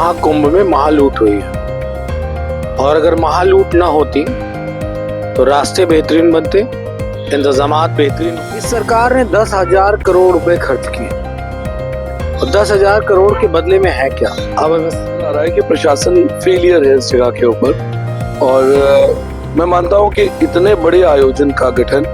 महाकुंभ में महालूट हुई है और अगर महालूट ना होती तो रास्ते बेहतरीन बनते, इंतजामात बेहतरीन। इस सरकार ने 10,000 करोड़ रुपए खर्च किए और 10,000 करोड़ के बदले में है क्या? अब आ रहा है कि प्रशासन फेलियर है इस जगह के ऊपर और मैं मानता हूं कि इतने बड़े आयोजन का गठन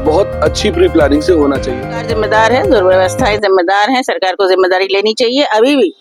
बहुत अच्छी प्री प्लानिंग से होना चाहिए। सरकार जिम्मेदार है, दुर्व्यवस्थाएं जिम्मेदार है, सरकार को जिम्मेदारी लेनी चाहिए। अभी भी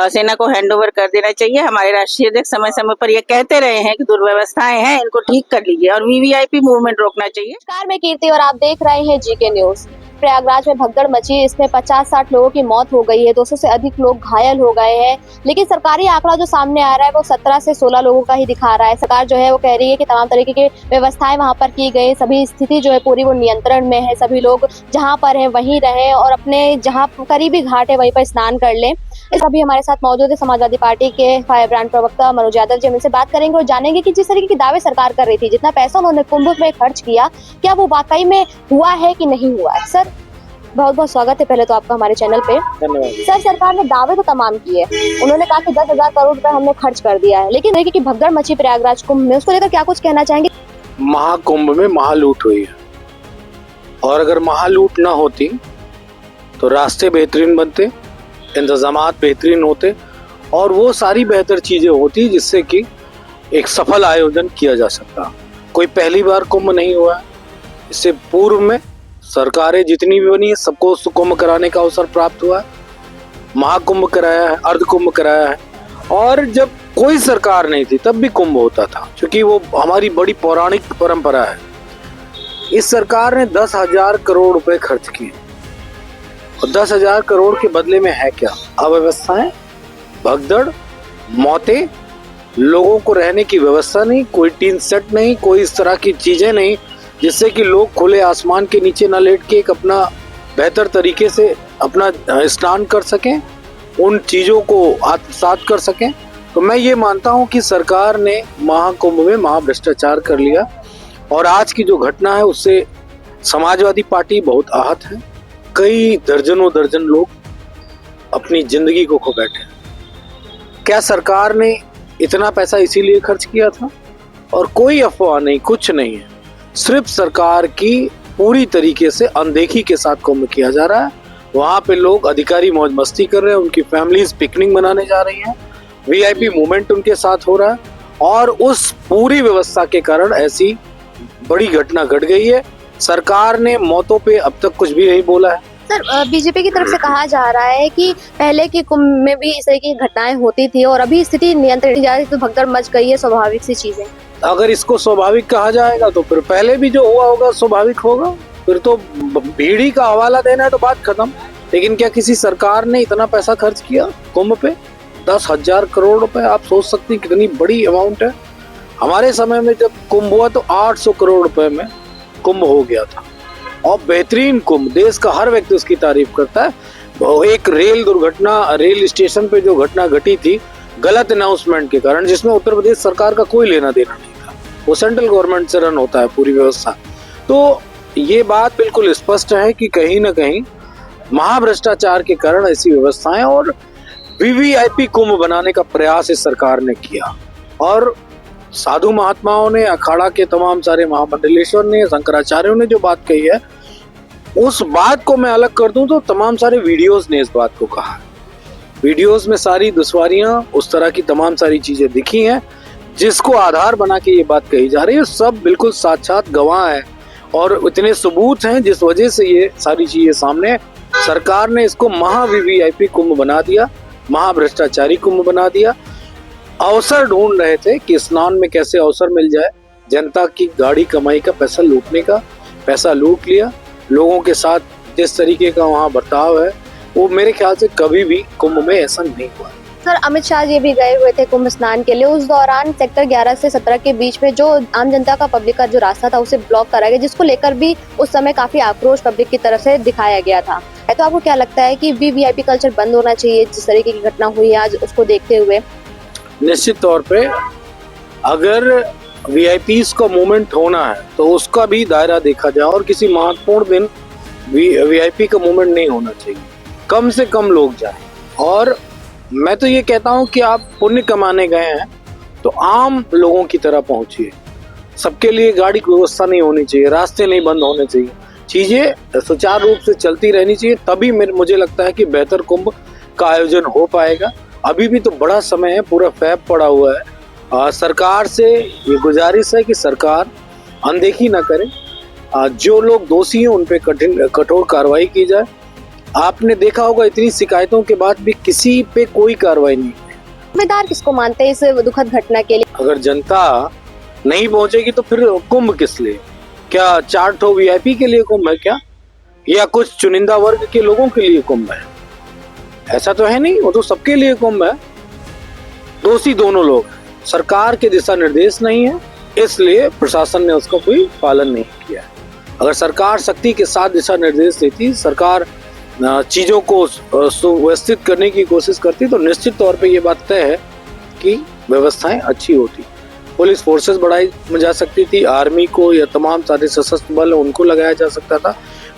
सेना को हैंडओवर कर देना चाहिए। हमारे राष्ट्रीय अध्यक्ष समय समय पर ये कहते रहे हैं कि दुर्व्यवस्थाएं हैं, इनको ठीक कर लीजिए और वीवीआईपी मूवमेंट रोकना चाहिए। नमस्कार, मैं कीर्ति और आप देख रहे हैं जीके न्यूज। प्रयागराज में भगदड़ मची, इसमें 50-60 लोगों की मौत हो गई है, 200 से अधिक लोग घायल हो गए हैं। लेकिन सरकारी आंकड़ा जो सामने आ रहा है वो 17 से 16 लोगों का ही दिखा रहा है। सरकार जो है वो कह रही है कि तमाम तरीके की व्यवस्थाएं वहां पर की गई, सभी स्थिति जो है पूरी वो नियंत्रण में है, सभी लोग जहां पर है वहीं रहे और अपने जहां करीबी घाट है वहीं पर स्नान कर ले। इस अभी हमारे साथ मौजूद है समाजवादी पार्टी के फायर ब्रांड प्रवक्ता मनोज यादव जी। हम इनसे बात करेंगे और जानेंगे कि जिस तरीके की दावे सरकार कर रही थी, जितना पैसा उन्होंने कुंभ में खर्च किया, क्या वो वाकई में हुआ है कि नहीं हुआ है। सर, बहुत बहुत स्वागत है पहले तो आपका हमारे चैनल पे। धन्यवाद। सर, सरकार ने दावे तो तमाम किए, उन्होंने कहा कि 10,000 करोड़ रुपए हमने खर्च कर दिया है, लेकिन देखिए कि भगदड़ मची प्रयागराज कुंभ में, उसको लेकर क्या कुछ कहना चाहेंगे? महाकुंभ में महालूट हुई है और अगर महालूट ना होती तो रास्ते बेहतरीन बनते, इंतजामात बेहतरीन होते और वो सारी बेहतर चीजें होती जिससे कि एक सफल आयोजन किया जा सकता। कोई पहली बार कुंभ नहीं हुआ है, इससे पूर्व में सरकारें जितनी भी बनी है सबको उस कुंभ कराने का अवसर प्राप्त हुआ है। महाकुंभ कराया है, अर्ध कुंभ कराया है और जब कोई सरकार नहीं थी तब भी कुंभ होता था, क्योंकि वो हमारी बड़ी पौराणिक परंपरा है। इस सरकार ने 10,000 करोड़ रुपए खर्च किए और 10,000 करोड़ के बदले में है क्या? अव्यवस्थाएं, भगदड़, मौतें, लोगों को रहने की व्यवस्था नहीं, कोई टीन सेट नहीं, कोई इस तरह की चीजें नहीं जिससे कि लोग खुले आसमान के नीचे न लेट के एक अपना बेहतर तरीके से अपना स्नान कर सकें, उन चीजों को आत्मसात कर सकें। तो मैं ये मानता हूं कि सरकार ने महाकुंभ में महाभ्रष्टाचार कर लिया और आज की जो घटना है उससे समाजवादी पार्टी बहुत आहत है। कई दर्जन लोग अपनी जिंदगी को खो बैठे। क्या सरकार ने इतना पैसा इसीलिए खर्च किया था? और कोई अफवाह नहीं, कुछ नहीं है, सिर्फ सरकार की पूरी तरीके से अनदेखी के साथ कुंभ किया जा रहा है। वहां पे लोग अधिकारी मौज मस्ती कर रहे हैं, उनकी फैमिलीज पिकनिक मनाने जा रही हैं, वीआईपी मूवमेंट उनके साथ हो रहा है और उस पूरी व्यवस्था के कारण ऐसी बड़ी घटना घट गई है। सरकार ने मौतों पे अब तक कुछ भी नहीं बोला है। सर, बीजेपी की तरफ से कहा जा रहा है कि पहले के कुंभ में भी इस तरह की घटनाएं होती थी और अभी स्थिति नियंत्रित जा रही, तो भगदड़ मच गई है, स्वाभाविक सी चीजें। अगर इसको स्वाभाविक कहा जाएगा तो फिर पहले भी जो हुआ होगा स्वाभाविक होगा, फिर तो भीड़ का हवाला देना है तो बात खत्म। लेकिन क्या किसी सरकार ने इतना पैसा खर्च किया कुंभ पे? 10,000 करोड़ रुपए, आप सोच सकते हैं कितनी बड़ी अमाउंट है। हमारे समय में जब कुंभ हुआ तो 800 करोड़ रुपए में कुंभ हो गया था और बेहतरीन कुंभ, देश का हर व्यक्ति उसकी तारीफ करता है। एक रेल दुर्घटना, रेल स्टेशन पे जो घटना घटी थी गलत अनाउंसमेंट के कारण, जिसमें उत्तर प्रदेश सरकार का कोई लेना देना नहीं था, वो सेंट्रल गवर्नमेंट से रन होता है पूरी व्यवस्था। तो ये बात बिल्कुल स्पष्ट है कि कहीं ना कहीं महाभ्रष्टाचार के कारण ऐसी व्यवस्थाएं और वीवीआईपी कुंभ बनाने का प्रयास इस सरकार ने किया और साधु महात्माओं ने, अखाड़ा के तमाम सारे महामंडलेश्वर ने, शंकराचार्यों ने जो बात कही है, उस बात को मैं अलग कर दूं तो तमाम सारे वीडियोस ने इस बात को कहा। वीडियोस में सारी दुश्वारियां, उस तरह की तमाम सारी चीजें दिखी हैं जिसको आधार बना के ये बात कही जा रही है। सब बिल्कुल साक्षात गवाह है और इतने सबूत हैं जिस वजह से ये सारी चीजें सामने। सरकार ने इसको महा वीवीआईपी कुंभ बना दिया, महाभ्रष्टाचारी कुंभ बना दिया। अवसर ढूंढ रहे थे कि स्नान में कैसे अवसर मिल जाए, जनता की गाड़ी कमाई का पैसा लूटने का, पैसा लूट लिया। लोगों के साथ जिस तरीके का वहाँ बर्ताव है वो मेरे ख्याल से कभी भी कुंभ में ऐसा नहीं हुआ। सर, अमित शाह जी भी गए हुए थे कुंभ स्नान के लिए, उस दौरान सेक्टर 11 से 17 के बीच में जो आम जनता का, पब्लिक का जो रास्ता था उसे ब्लॉक करा गया, जिसको लेकर भी उस समय काफी आक्रोश पब्लिक की तरफ से दिखाया गया था। तो आपको क्या लगता है कि वीवीआईपी कल्चर बंद होना चाहिए जिस तरीके की घटना हुई है आज, उसको देखते हुए? निश्चित तौर पे अगर वीआईपीज का मूवमेंट होना है तो उसका भी दायरा देखा जाए और किसी महत्वपूर्ण दिन वीआईपी का मूवमेंट नहीं होना चाहिए। कम से कम लोग जाएं और मैं तो ये कहता हूँ कि आप पुण्य कमाने गए हैं तो आम लोगों की तरह पहुंचिए। सबके लिए गाड़ी की व्यवस्था नहीं होनी चाहिए, रास्ते नहीं बंद होने चाहिए, चीजें सुचारू रूप से चलती रहनी चाहिए, तभी मुझे लगता है कि बेहतर कुंभ का आयोजन हो पाएगा। अभी भी तो बड़ा समय है, पूरा फैब पड़ा हुआ है। सरकार से ये गुजारिश है कि सरकार अनदेखी ना करे, जो लोग दोषी हैं उन पे कठोर कार्रवाई की जाए। आपने देखा होगा इतनी शिकायतों के बाद भी किसी पे कोई कार्रवाई नहीं। जिम्मेदार किसको मानते हैं इस दुखद घटना के लिए? अगर जनता नहीं पहुंचेगी तो फिर कुंभ किस लिए? क्या 4 ठो वीआईपी के लिए कुंभ है क्या, या कुछ चुनिंदा वर्ग के लोगों के लिए कुंभ है? ऐसा तो है नहीं, वो तो सबके लिए कुंभ है। दोषी दोनों लोग, सरकार के दिशा निर्देश नहीं है, इसलिए प्रशासन ने उसका कोई पालन नहीं किया। अगर सरकार सख्ती के साथ दिशा निर्देश देती, सरकार चीजों को सुव्यवस्थित करने की कोशिश करती, तो निश्चित तौर पे ये बात तय है कि व्यवस्थाएं अच्छी होती। पुलिस फोर्सेस बढ़ाई जा सकती थी, आर्मी को या तमाम सारे सशस्त्र बल उनको लगाया जा सकता था,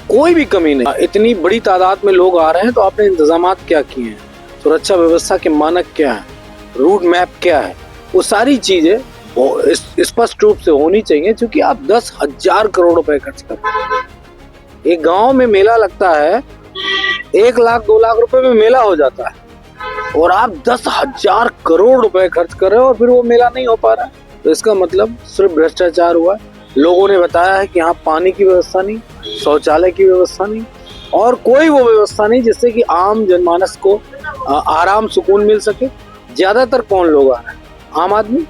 कोई भी कमी नहीं। इतनी बड़ी तादाद में लोग आ रहे हैं तो आपने इंतजामात क्या किए हैं, सुरक्षा व्यवस्था के मानक क्या है, रूट मैप क्या है, वो सारी चीजें स्पष्ट रूप से होनी चाहिए। क्योंकि आप 10,000 करोड़ रुपए खर्च कर रहे हैं। एक गांव में मेला लगता है, 1 लाख 2 लाख रुपए में मेला हो जाता है, और आप 10,000 करोड़ रुपए खर्च कर रहे हो और फिर वो मेला नहीं हो पा रहा है। तो इसका मतलब सिर्फ भ्रष्टाचार हुआ है। लोगों ने बताया है कि यहाँ पानी की व्यवस्था नहीं, शौचालय की व्यवस्था नहीं, और कोई वो व्यवस्था नहीं जिससे कि आम जनमानस को आराम सुकून मिल सके। ज्यादातर कौन लोग आ रहे हैं? आम आदमी।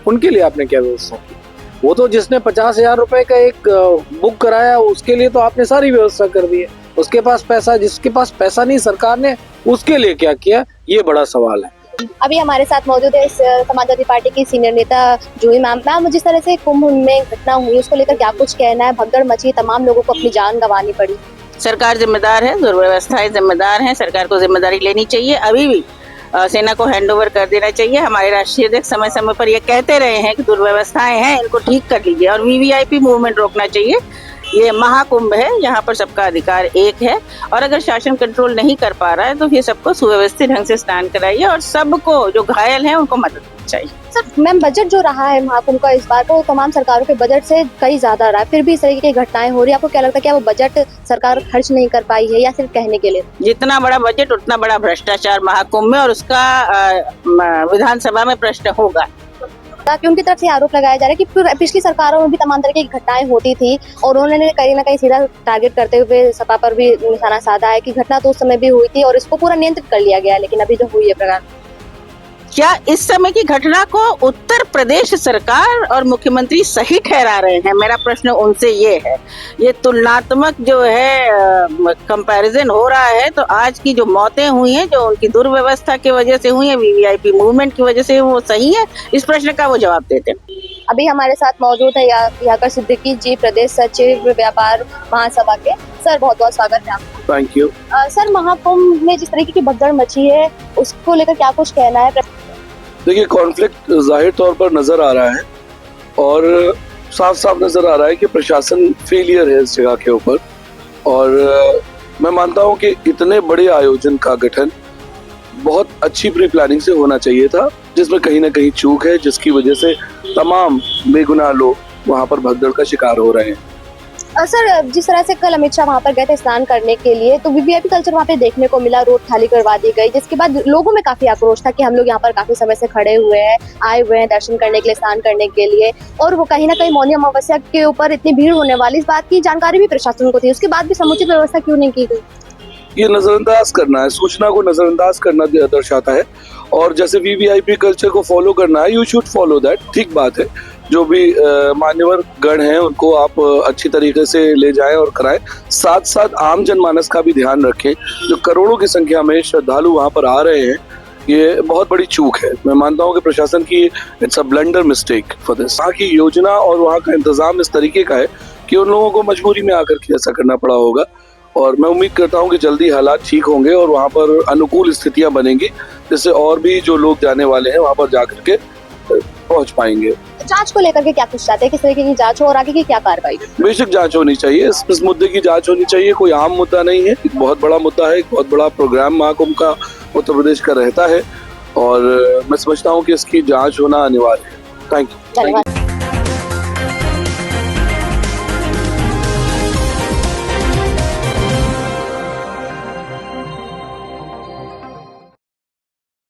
उनके लिए आपने क्या व्यवस्था की? वो तो जिसने 50,000 रुपए का एक बुक कराया उसके लिए तो आपने सारी व्यवस्था कर दी है। उसके पास पैसा, जिसके पास पैसा नहीं सरकार ने उसके लिए क्या किया, ये बड़ा सवाल है। अभी हमारे साथ मौजूद है समाजवादी पार्टी की सीनियर नेता जूही मैम। जिस तरह से कुंभ में घटना हुई उसको लेकर क्या कुछ कहना है? भगदड़ मची, तमाम लोगों को अपनी जान गंवानी पड़ी। सरकार जिम्मेदार है, दुर्व्यवस्थाएं जिम्मेदार हैं, सरकार को जिम्मेदारी लेनी चाहिए। अभी भी सेना को हैंडओवर कर देना चाहिए। हमारे राष्ट्रीय अध्यक्ष समय समय पर ये कहते रहे हैं कि दुर्व्यवस्थाएं हैं, इनको ठीक कर लीजिए, और वीवीआईपी मूवमेंट रोकना चाहिए। ये महाकुंभ है, यहाँ पर सबका अधिकार एक है, और अगर शासन कंट्रोल नहीं कर पा रहा है तो फिर सबको सुव्यवस्थित ढंग से स्नान कराइए, और सबको जो घायल हैं उनको मदद चाहिए। सर मैम, बजट जो रहा है महाकुंभ का इस बार, तो तमाम सरकारों के बजट से कई ज्यादा रहा है, फिर भी इस तरीके की घटनाएं हो रही है। आपको क्या लगता है, क्या वो बजट सरकार खर्च नहीं कर पाई है, या सिर्फ कहने के लिए? जितना बड़ा बजट उतना बड़ा भ्रष्टाचार महाकुंभ में, और उसका विधानसभा में प्रश्न होगा। ताकि उनकी तरफ से आरोप लगाया जा रहा है कि पिछली सरकारों में भी तमाम तरह की घटनाएं होती थी, और उन्होंने कहीं ना कहीं सीधा टारगेट करते हुए सपा पर भी निशाना साधा है कि घटना तो उस समय भी हुई थी और इसको पूरा नियंत्रित कर लिया गया है, लेकिन अभी जो हुई है प्रकार। क्या इस समय की घटना को उत्तर प्रदेश सरकार और मुख्यमंत्री सही ठहरा रहे हैं? मेरा प्रश्न उनसे ये है। ये तुलनात्मक जो है कंपैरिजन हो रहा है, तो आज की जो मौतें हुई हैं जो उनकी दुर्व्यवस्था की वजह से हुई है, वीवीआईपी मूवमेंट की वजह से, वो सही है? इस प्रश्न का वो जवाब देते हैं। अभी हमारे साथ मौजूद है याकर सिद्दीकी जी, प्रदेश सचिव व्यापार महासभा के। सर बहुत बहुत स्वागत है आपका। Thank you. सर, महाकुंभ में जिस तरीके की भगदड़ मची है उसको लेकर क्या कुछ कहना है? देखिए, कॉन्फ्लिक्ट जाहिर तौर पर नजर आ रहा है, और साफ साफ नजर आ रहा है कि प्रशासन फेलियर है इस जगह के ऊपर। और मैं मानता हूं कि इतने बड़े आयोजन का गठन बहुत अच्छी प्री प्लानिंग से होना चाहिए था, जिसमें कहीं ना कहीं चूक है, जिसकी वजह से तमाम बेगुनाह लोग वहां पर भगदड़ का शिकार हो रहे हैं। सर, जिस तरह से कल अमित शाह वहाँ पर गए थे स्नान करने के लिए, तो वीवीआईपी कल्चर वहाँ पे देखने को मिला, रोड खाली करवा दी गई, जिसके बाद लोगों में काफी आक्रोश था कि हम लोग यहाँ पर काफी समय से खड़े हुए हैं, आए हुए हैं दर्शन करने के लिए, स्नान करने के लिए, और वो कहीं ना कहीं मौनी अमावस्या के ऊपर इतनी भीड़ होने वाली, इस बात की जानकारी भी प्रशासन को थी, उसके बाद भी समुचित व्यवस्था क्यों नहीं की गई? ये नजरअंदाज करना है, सूचना को नजरअंदाज करना दर्शाता है। और जैसे वीवीआईपी कल्चर को फॉलो करना है, यू शुड फॉलो दैट, ठीक बात है। जो भी मान्यवर गण हैं उनको आप अच्छी तरीके से ले जाएं और कराएं, साथ साथ आम जनमानस का भी ध्यान रखें। जो करोड़ों की संख्या में श्रद्धालु वहां पर आ रहे हैं, ये बहुत बड़ी चूक है। मैं मानता हूं कि प्रशासन की it's a blunder mistake for this. वहाँ की योजना और वहाँ का इंतजाम इस तरीके का है कि उन लोगों को मजबूरी में आकर के ऐसा करना पड़ा होगा, और मैं उम्मीद करता हूं कि जल्दी हालात ठीक होंगे और वहाँ पर अनुकूल स्थितियां बनेंगी, जिससे और भी जो लोग जाने वाले हैं वहाँ पर जाकर के पहुंच पाएंगे। जांच को लेकर के क्या कुछ चाहते हैं, किस तरीके की जांच हो और आगे की क्या कार्रवाई? बेशक जांच होनी चाहिए, इस मुद्दे की जांच होनी चाहिए। कोई आम मुद्दा नहीं है, एक बहुत बड़ा मुद्दा है, एक बहुत बड़ा प्रोग्राम महाकुंभ का उत्तर प्रदेश का रहता है और मैं समझता हूँ कि इसकी जांच होना अनिवार्य है। Thank you. धन्यवाद।